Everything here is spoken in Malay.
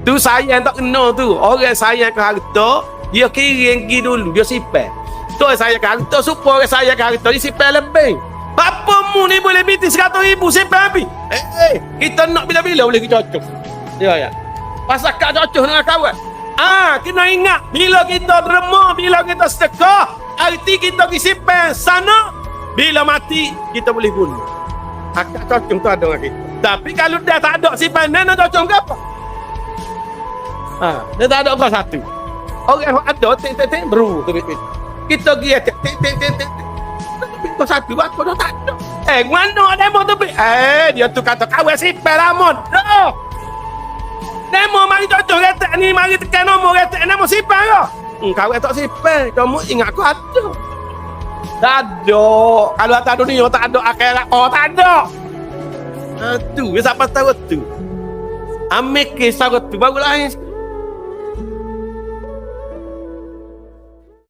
Tu sayang tak kena tu. Orang sayang ke harta, dia kirim pergi dulu, dia simpan. Tu saya ke harta, supaya orang sayang ke harta, dia simpan lebih. Apa mu ni boleh biti 100,000 simpan habis? Kita nak bila-bila boleh kita cocok. Ya. Pasal kak cocok dengan kawan. Kena ingat, bila kita derma, bila kita sedekah, arti kita pergi simpan sana, bila mati, kita boleh guna. Akak cocok tu ada dengan kita. Tapi kalau dah tak ada simpanan, nak cocok ke apa? Dia tak ada apa satu. Orang yang ada, tik-tik-tik, beru. Kita pergi, tik-tik-tik. Kau satu, aku dah tak ada. Mana demo tu? Dia tu kata, kawan simpan ramon. Demo mari cocok retak ni, mari tekan nombor retak, demo simpan ke? Kawan tak simpan, kamu ingat aku ada. Tak ada. Kalau tak ada dunia, tak ada akhirat. Tak ada. Tu, siapa tahu tu. Ambil kisah tu, barulah